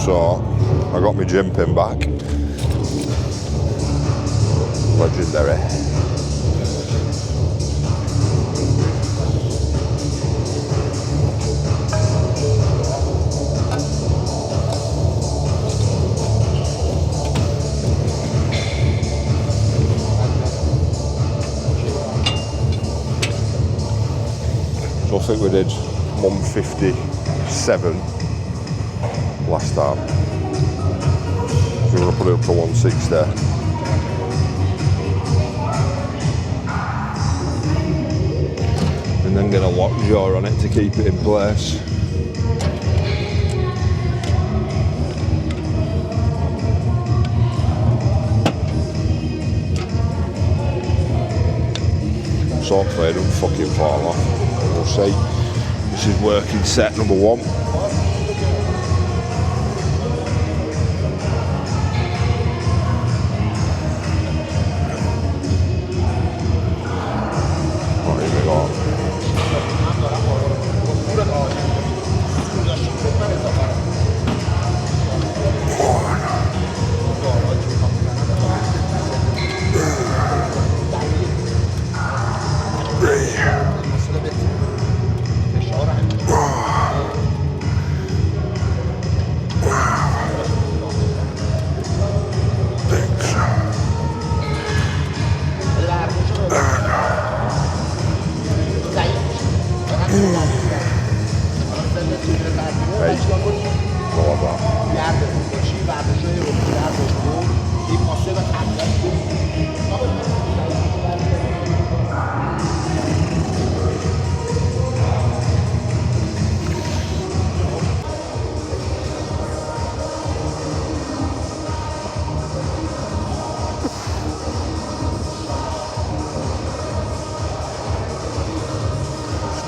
So I got my Gympin back. Legendary. So I think we did 157 last time. So we're going to put it up to 160. And then get a lock jaw on it to keep it in place. So hopefully it don't fucking fall off. We'll see. This is working set number 1. Oh, here we go.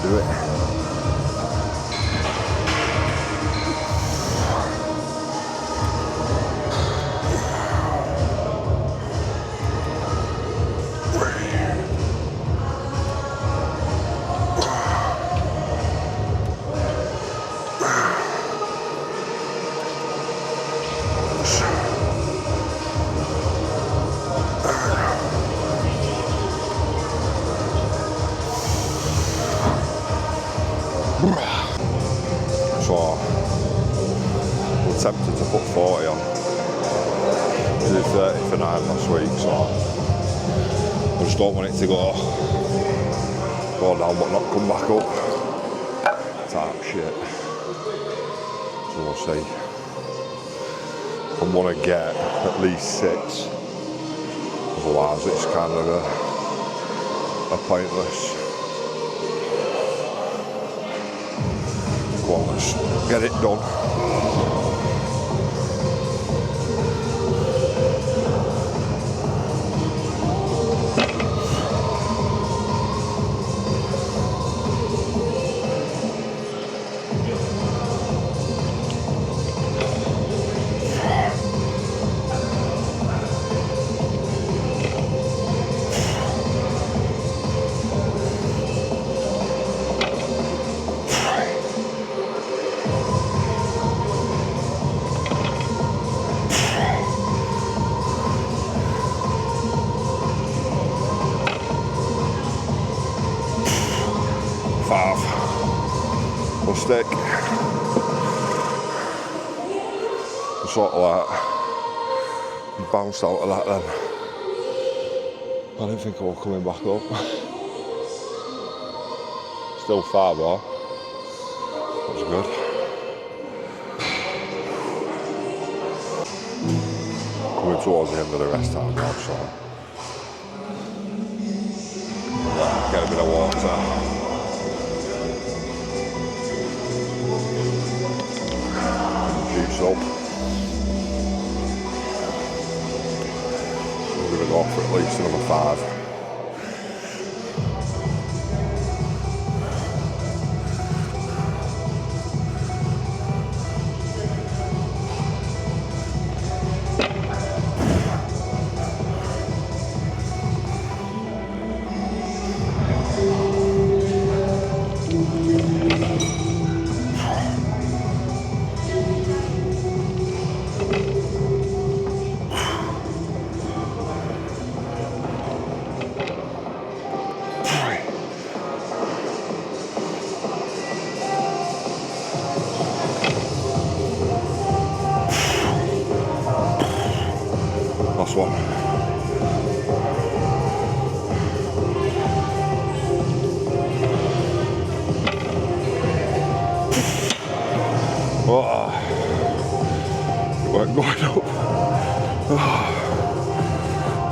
Do it. So we're tempted to put 40 on. We did 30 for 9 last week, so I just don't want it to go down but not come back up. Type shit. So we'll see. I want to get at least 6. Otherwise it's kind of a pointless. Go on, let's get it done. Stick. Sort of like bounced out of that then. I didn't think I was coming back up. Still 5 though. That's good. Coming towards the end of the rest time now, so get a bit of water. So we're going to go for at least another 5. weren't going up.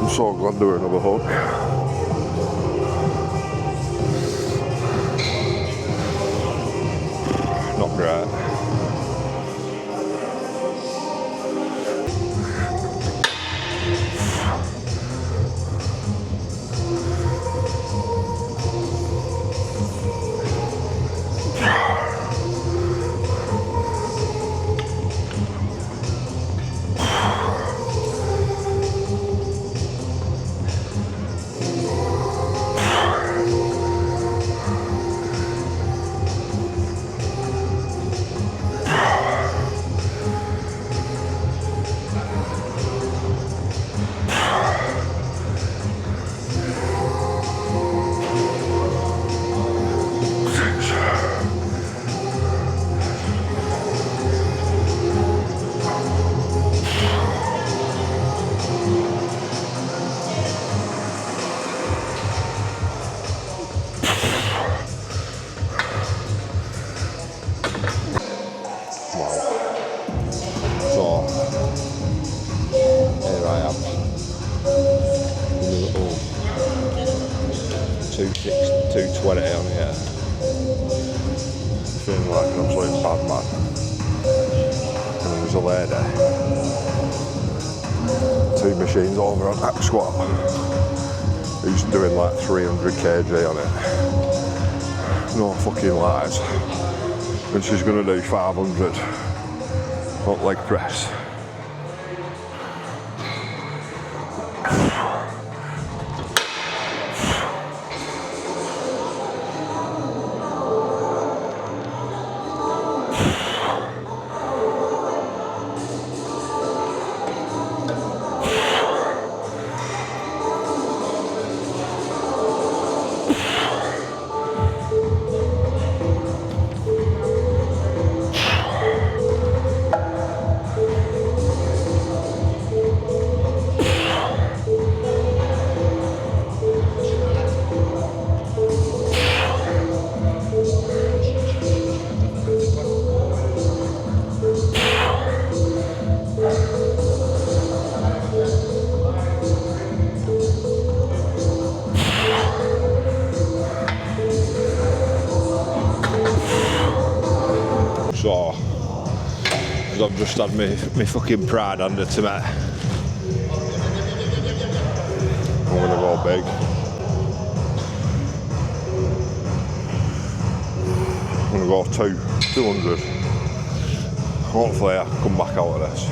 I'm so glad there were another hook. Not great. $2.20 on here. Feeling like an absolute bad man. And there was a lady, 2 machines over on that squat, who's doing like 300 kg on it. No fucking lies. And she's gonna do 500 on leg press. So, because I've just had my fucking pride under to me, I'm gonna go big. I'm gonna go 200. Hopefully I can come back out of this.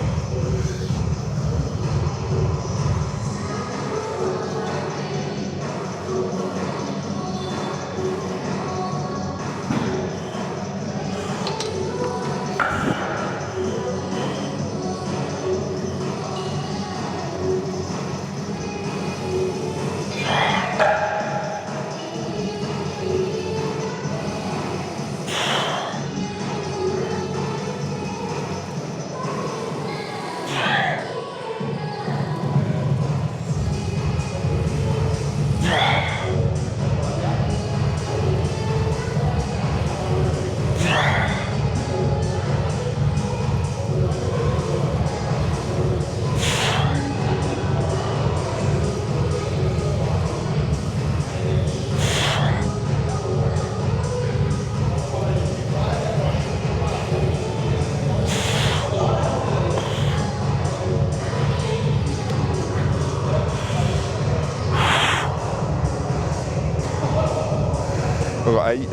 I've got 8.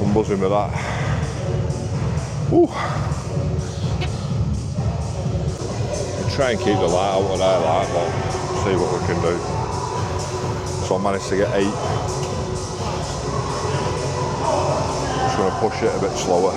I'm buzzing with that. Woo. I'll try and keep the light out of there, like, but see what we can do. So I managed to get 8. Just going to push it a bit slower.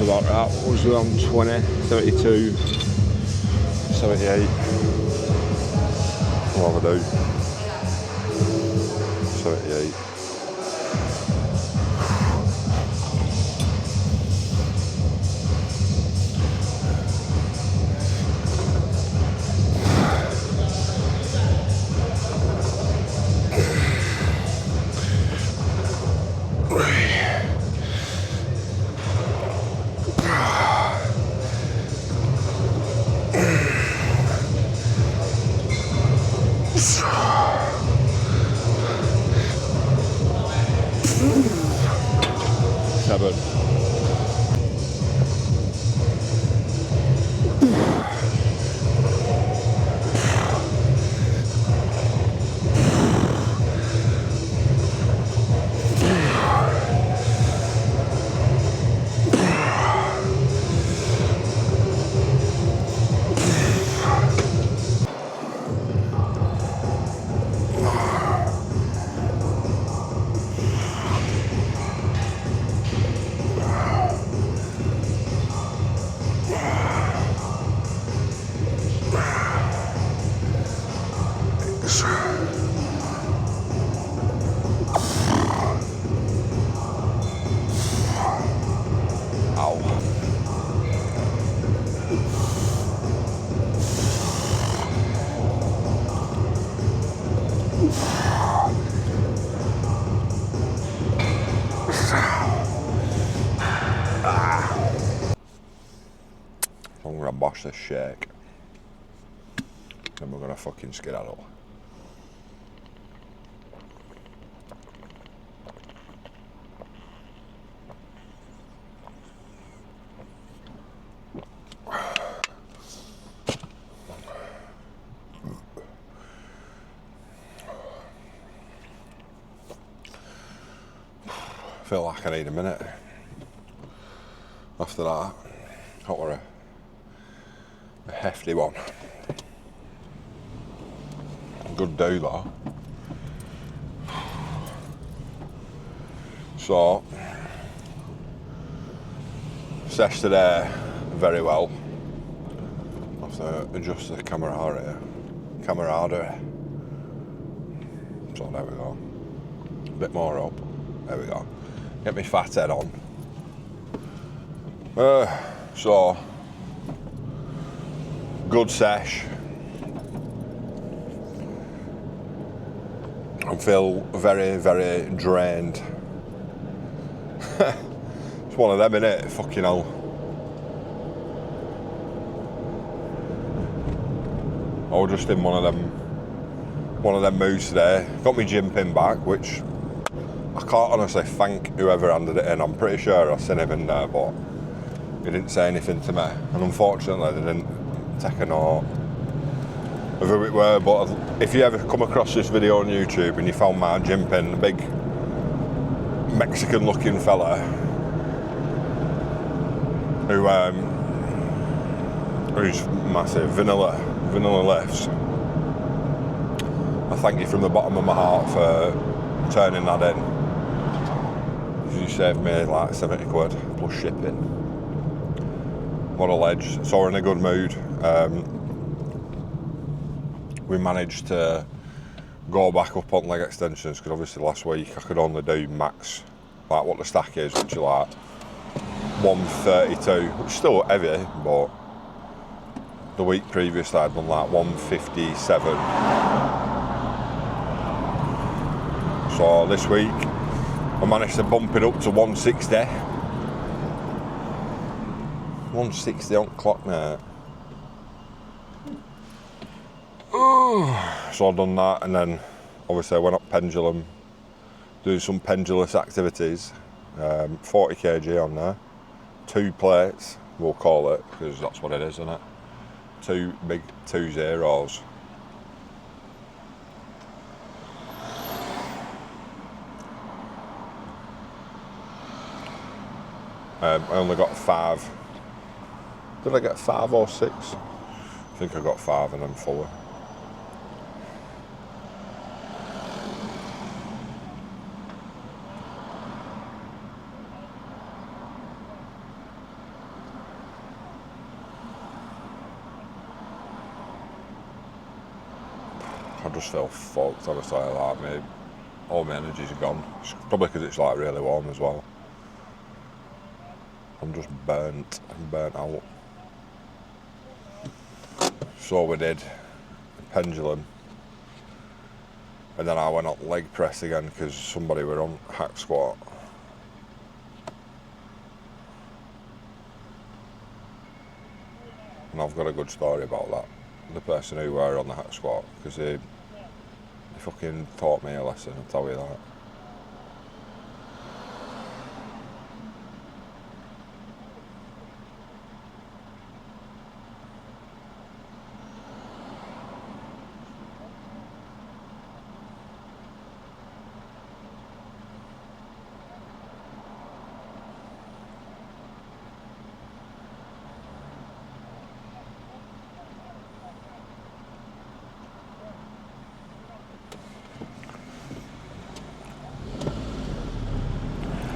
that's about right. What was we on? 20, 72, 78. What have I do? 78. Seven. I'm gonna bosh this shake. Then we're gonna fucking skedaddle. I feel like I need a minute after that. That were a hefty one. Good do though. So, sesh today very well. I have to adjust the camaraderie. So there we go. A bit more up. There we go. Get my fat head on. So, good sesh. I feel very, very drained. It's one of them, innit? Fucking hell. I was just in one of them moods today. Got my Gympin back, which I can't honestly thank whoever handed it in. I'm pretty sure I seen him in there, but he didn't say anything to me. And unfortunately, they didn't take a note of who it were. But if you ever come across this video on YouTube and you found my Gympin, a big Mexican-looking fella who's massive, vanilla lifts, I thank you from the bottom of my heart for turning that in. You saved me like 70 quid plus shipping. What a ledge. So we're in a good mood. We managed to go back up on leg extensions because obviously last week I could only do max, like what the stack is, which is like 132, which is still heavy, but the week previous I'd done like 157. So this week I managed to bump it up to 160. 160 on clock now. So I've done that, and then obviously I went up pendulum, doing some pendulous activities. 40 kg on there, 2 plates, we'll call it, because that's what it is, isn't it? 2 big 2 zeros. I only got 5. Did I get 5 or 6? I think I got 5 and then 4. just feel fucked, honestly. Like, all my energies are gone. It's probably because it's like really warm as well. I'm just burnt out. So we did pendulum, and then I went on leg press again because somebody were on hack squat. And I've got a good story about that. The person who were on the hack squat, because he fucking taught me a lesson, I'll tell you that.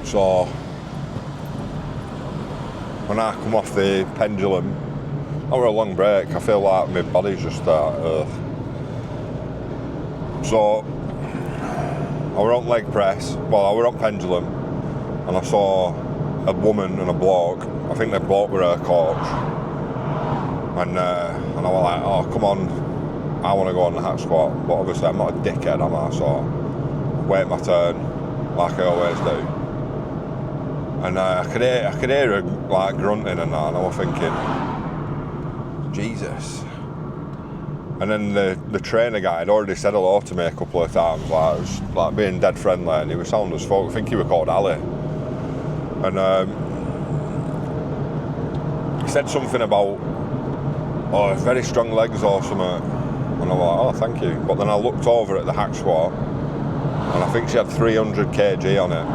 So when I come off the pendulum, over a long break, I feel like my body's just So I were on leg press, well I were on pendulum, and I saw a woman and a bloke. I think the bloke were her coach, and I was like, oh come on, I want to go on the hack squat, but obviously I'm not a dickhead, am I? So wait my turn, like I always do. And I could hear her like grunting and that, and I was thinking, Jesus. And then the trainer guy had already said hello to me a couple of times, like, it was like being dead friendly, and he was sound as fuck. I think he was called Ali. And he said something about, oh, very strong legs or something. And I was like, oh, thank you. But then I looked over at the hack squat, and I think she had 300 kg on it.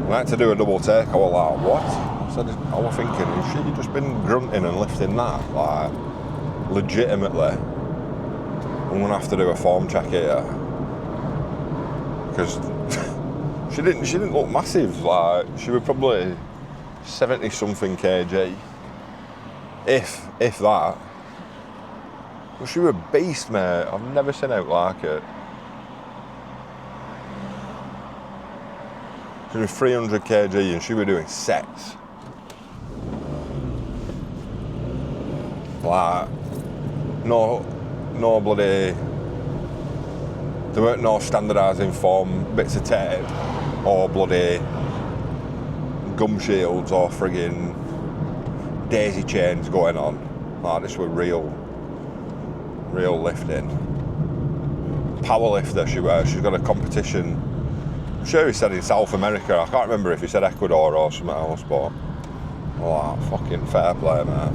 And I had to do a double take. I was like, what? I was thinking, has she just been grunting and lifting that? Like, legitimately. I'm going to have to do a form check here. Because she didn't look massive. Like, she was probably 70 something kg. If that. But she was a beast, mate. I've never seen out like it. She was 300 kg and she was doing sets. Like, no bloody, there weren't no standardising form bits of tape or bloody gum shields or friggin' daisy chains going on. Like, this was real lifting. Power lifter she was. She's got a competition. I'm sure he said in South America. I can't remember if he said Ecuador or something else, but fucking fair play, man.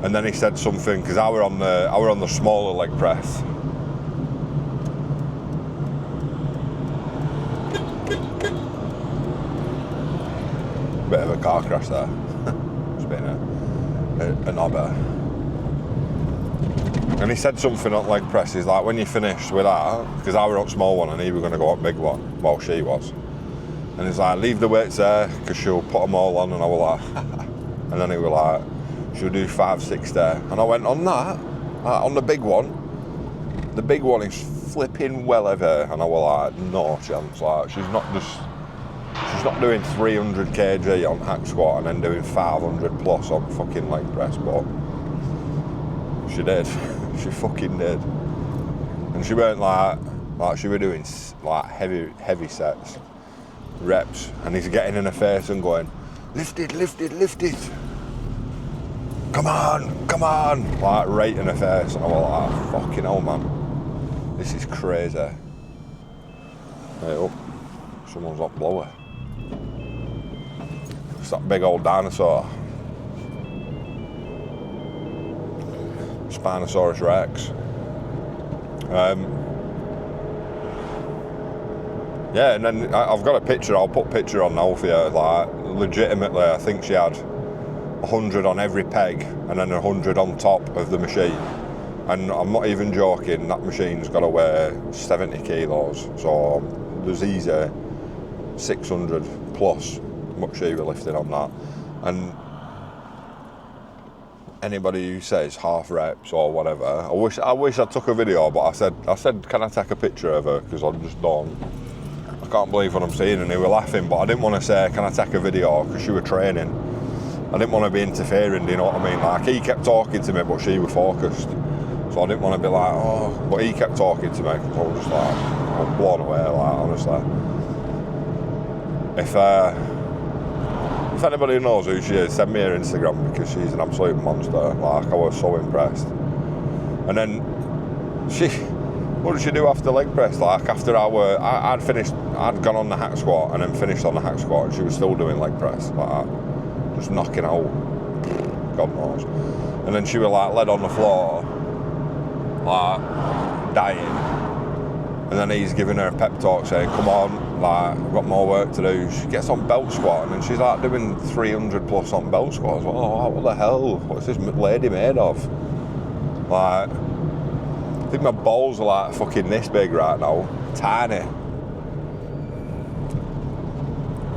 And then he said something, because I were on the smaller leg press. Bit of a car crash there. It's been a knobber. And he said something on leg press. He's like, when you finished with that, because I were on small one and he was going to go on big one. Well, she was. And he's like, leave the weights there, because she'll put them all on. And I was like, and then he was like, she'll do 5, 6 there. And I went, on that, on the big one is flipping well heavy. And I was like, no chance. Like, she's not doing 300 kg on hack squat and then doing 500 plus on fucking leg press, but she did. She fucking did. And she weren't like she were doing like heavy sets, reps, and he's getting in her face and going, lift it. Come on, like right in her face. And I was like, fucking hell, man, this is crazy. Hey up, someone's up blower. It's that big old dinosaur. Spinosaurus Rex. Yeah, and then I've got a picture, I'll put a picture on now for you. Like, legitimately, I think she had 100 on every peg and then 100 on top of the machine. And I'm not even joking, that machine's got to weigh 70 kilos. So there's easy 600 plus much she was lifting on that. And anybody who says half reps or whatever, I wish I took a video, but I said, can I take a picture of her? Because I just don't. I can't believe what I'm seeing, and they were laughing, but I didn't want to say, can I take a video? Because she were training. I didn't want to be interfering, do you know what I mean? Like, he kept talking to me, but she was focused. So I didn't want to be like, oh, but he kept talking to me, because I was just like, I'm blown away, like, honestly. If anybody knows who she is, send me her Instagram, because she's an absolute monster. Like, I was so impressed. And then what did she do after leg press? Like, after I'd finished, I'd gone on the hack squat and then finished on the hack squat, and she was still doing leg press, like that, just knocking out, God knows. And then she was like led on the floor, like dying. And then he's giving her a pep talk saying, come on, like, I've got more work to do. She gets on belt squat, and then she's like doing 300 plus on belt squats. Like, oh, what the hell? What's this lady made of? Like, I think my balls are like fucking this big right now. Tiny.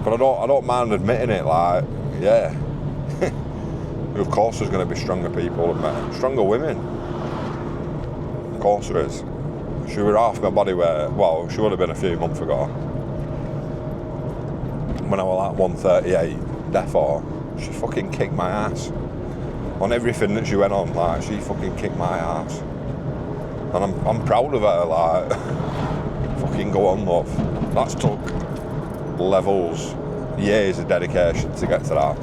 But I don't mind admitting it, like, yeah. Of course there's going to be stronger people than me. Stronger women. Of course there is. She was half my body weight. Well, she would have been a few months ago. When I was like 138, therefore, she fucking kicked my ass. On everything that she went on, like, she fucking kicked my ass. And I'm proud of her, like, fucking go on, love. That's took levels, years of dedication to get to that.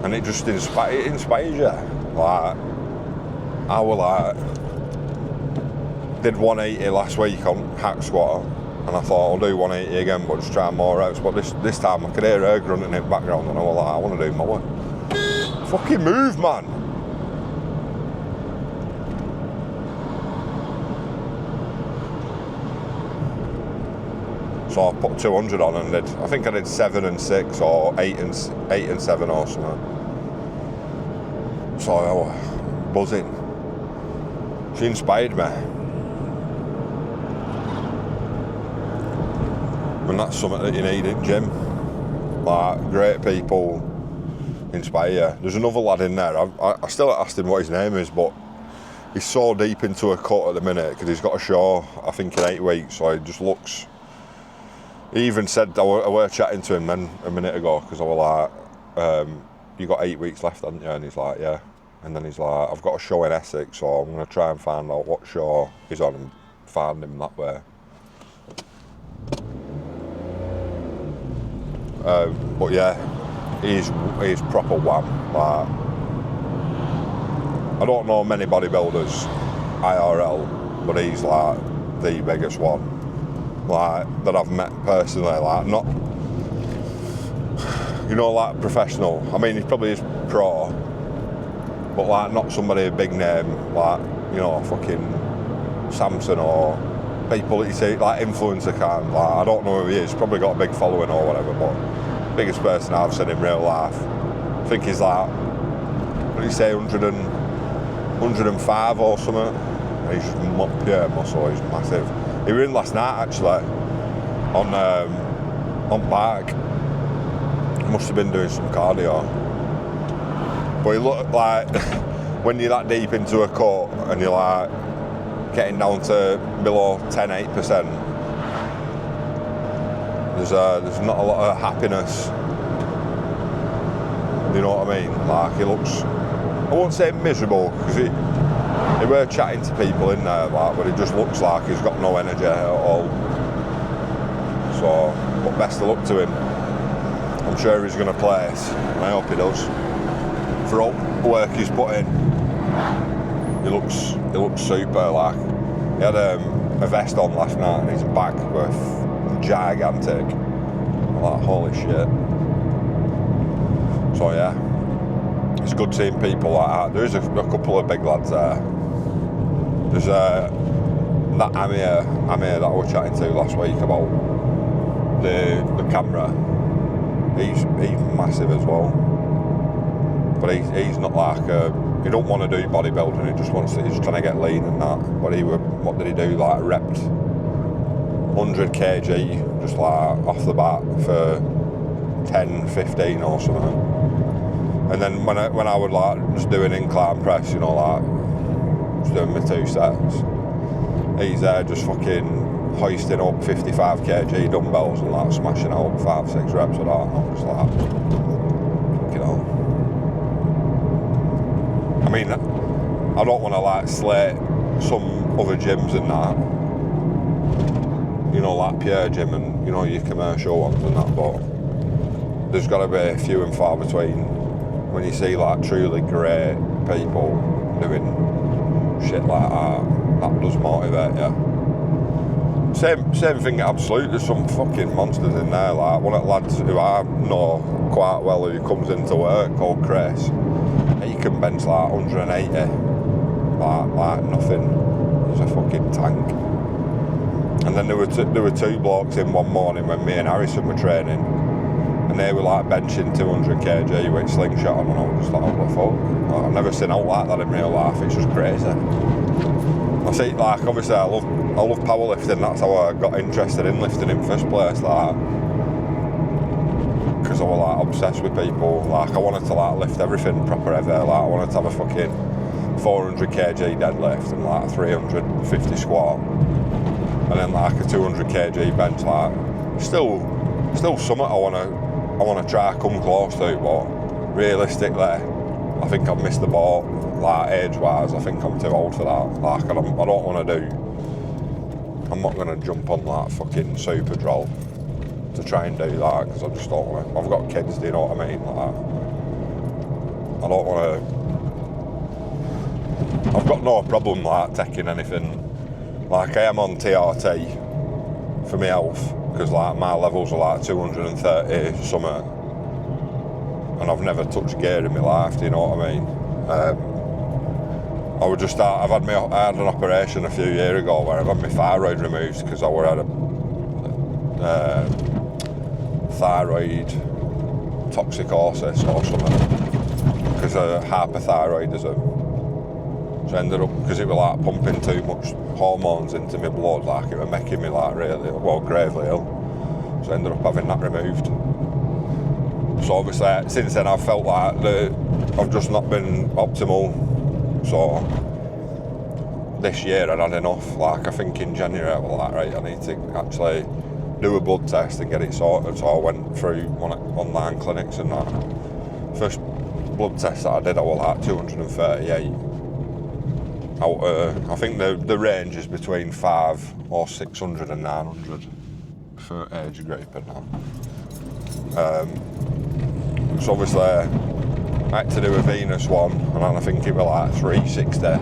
And it just inspires you. Like, I was like, did 180 last week on hack squat, and I thought I'll do 180 again, but just try more reps. But this time I could hear her grunting in the background, and I was like, I want to do more. Fucking move, man. So I put 200 on and I think I did 7 and 6 or 8 and 7 or something. So I was buzzing. She inspired me. And that's something that you need in gym. Like, great people inspire you. There's another lad in there. I still haven't asked him what his name is, but he's so deep into a cut at the minute because he's got a show, I think, in 8 weeks. So he just looks. He even said, I were chatting to him then a minute ago, because I was like, you got 8 weeks left, haven't you? And he's like, yeah. And then he's like, I've got a show in Essex, so I'm going to try and find out what show he's on and find him that way. But yeah, he's proper wham. Like, I don't know many bodybuilders IRL, but he's like the biggest one, like, that I've met personally. Like, not, you know, like professional. I mean, he probably is pro, but like not somebody a big name, like, you know, fucking Samson or people that you see, like influencer kind. Like, I don't know who he is. Probably got a big following or whatever, but biggest person I've seen in real life. I think he's like, what did he say, 105 or something? And he's just pure muscle. He's massive. He was in last night actually on bike. He must have been doing some cardio. But he looked like when you're that deep into a cut and you're like getting down to below 8%, there's not a lot of happiness. You know what I mean? Like, he looks, I won't say miserable, because he were chatting to people in there, like, but he just looks like he's got no energy at all. So, but best of luck to him. I'm sure he's going to place, and I hope he does. For all the work he's put in, he looks super. Like, he had a vest on last night, and his back was gigantic. I'm like, holy shit. So yeah, it's good seeing people like that. There is a couple of big lads there. There's that Amir that I was chatting to last week about the camera. He's massive as well, but he's not like he don't want to do bodybuilding. He's trying to get lean and that. But what did he do? Like, repped 100 kg just like off the bat for 10, 15 or something. And then when I would like just do an incline press, you know, like just doing my 2 sets, he's there just fucking hoisting up 55 kg dumbbells and like smashing out 5-6 reps of that. And I'm just like, you know. I mean, I don't want to like slate some other gyms and that, you know, like Pure Gym and, you know, your commercial ones and that, but there's got to be few and far between when you see like truly great people doing shit like that does motivate you. Same thing at Absolute, there's some fucking monsters in there, like one of the lads who I know quite well who comes into work called Chris, he can bench like 180, like nothing, he's a fucking tank. And then there were two blokes in one morning when me and Harrison were training, and they were like benching 200 kg with slingshot on, and I was just like, what the fuck? Like, I've never seen out like that in real life, it's just crazy. I see, like, obviously I love powerlifting, that's how I got interested in lifting in the first place, like, because I was like obsessed with people, like I wanted to like lift everything proper ever, like I wanted to have a fucking 400 kg deadlift and like 350 squat, and then like a 200 kg bench, like, still something I wanna try come close to, but realistically, I think I've missed the boat, like age-wise, I think I'm too old for that, like, and I'm not gonna jump on like fucking super droll to try and do that, because I just don't wanna, I've got kids, do you know what I mean, like, I don't wanna, I've got no problem like taking anything, like I am on TRT for my health, because like my levels are like 230 something, and I've never touched gear in my life, do you know what I mean? I had an operation a few years ago where I've had my thyroid removed because I had a thyroid toxicosis or something, because of hyperthyroidism. So I ended up, because it was like pumping too much hormones into my blood, like it was making me like really, well, gravely ill. So I ended up having that removed. So obviously since then I've felt like I've just not been optimal. So this year I'd had enough, like I think in January I was like, right, I need to actually do a blood test and get it sorted. So I went through online clinics and that. First blood test that I did, I was like 238. I think the range is between 500 or 600 and 900 for age group and that. So obviously I had to do a Venus one, and I think it was like 360,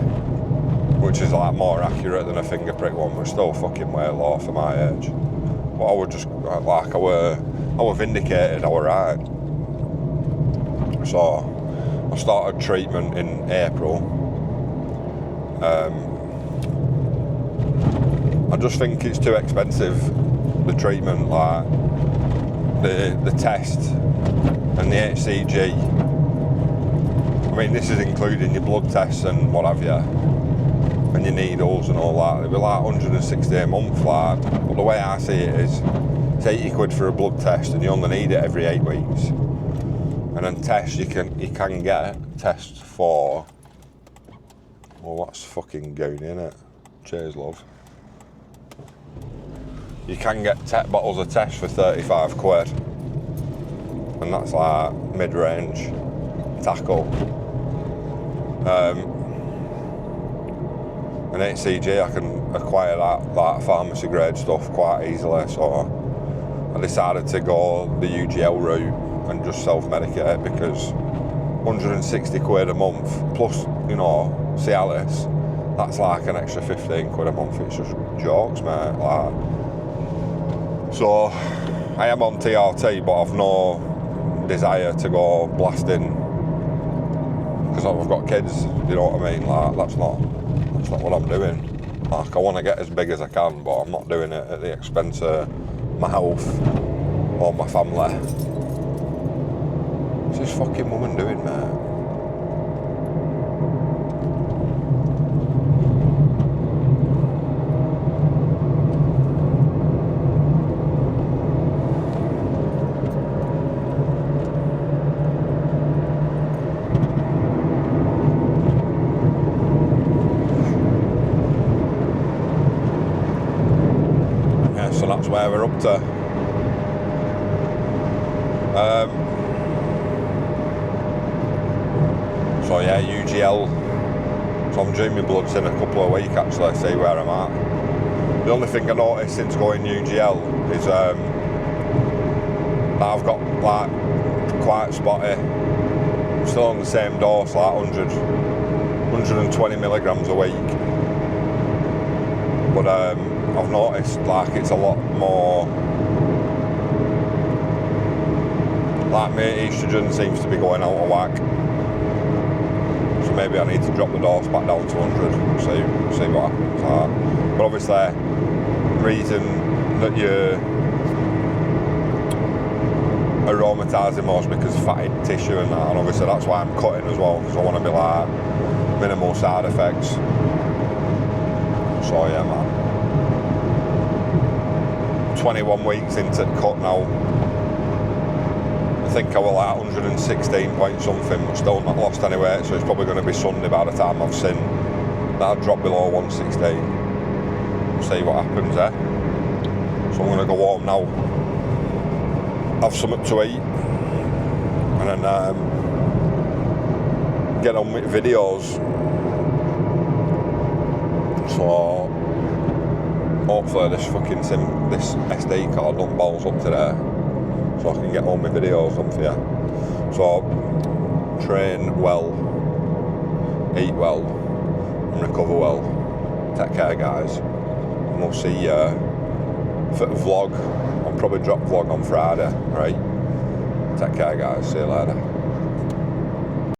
which is like more accurate than a finger prick one, but still fucking way low for my age. But I was just like, I were vindicated, I were right. So I started treatment in April. I just think it's too expensive, the treatment, like the test and the HCG. I mean, this is including your blood tests and what have you, and your needles and all that. It'd be like 160 a month, like, but the way I see it is, it's 80 quid for a blood test and you only need it every 8 weeks. And then tests, you can get tests for, well, that's fucking goony, innit? Cheers, love. You can get bottles of tests for 35 quid. And that's like mid-range tackle. An HCG, I can acquire that, like pharmacy grade stuff, quite easily. So I decided to go the UGL route and just self-medicate, because 160 quid a month plus, you know, Cialis, that's like an extra 15 quid a month. It's just jokes, mate. Like, so I am on TRT, but I've no desire to go blasting, because I've got kids, you know what I mean? Like, that's not what I'm doing. Like, I want to get as big as I can, but I'm not doing it at the expense of my health or my family. What's this fucking woman doing, mate? where we're up to. So yeah, UGL. So I'm due my bloods in a couple of weeks actually, see where I'm at. The only thing I noticed since going UGL is that I've got like quite spotty. I'm still on the same dose, like 120 milligrams a week. But I've noticed like it's a lot more, like my estrogen seems to be going out of whack. So maybe I need to drop the dose back down to 100, see what happens. But obviously, the reason that you're aromatising more is because of fatty tissue and that, and obviously that's why I'm cutting as well, because I want to be like minimal side effects. So yeah, man. 21 weeks into the cut now. I think I will like 116 point something, but still not lost any weight, so it's probably going to be Sunday by the time I've seen that I've dropped below 116. We'll see what happens there. So I'm going to go home now, have something to eat, and then get on with videos. So hopefully this SD card don't balls up today, so I can get all my videos on for you. So train well, eat well, and recover well. Take care, guys, and we'll see you for the vlog. I'll probably drop vlog on Friday, right? Take care, guys. See you later.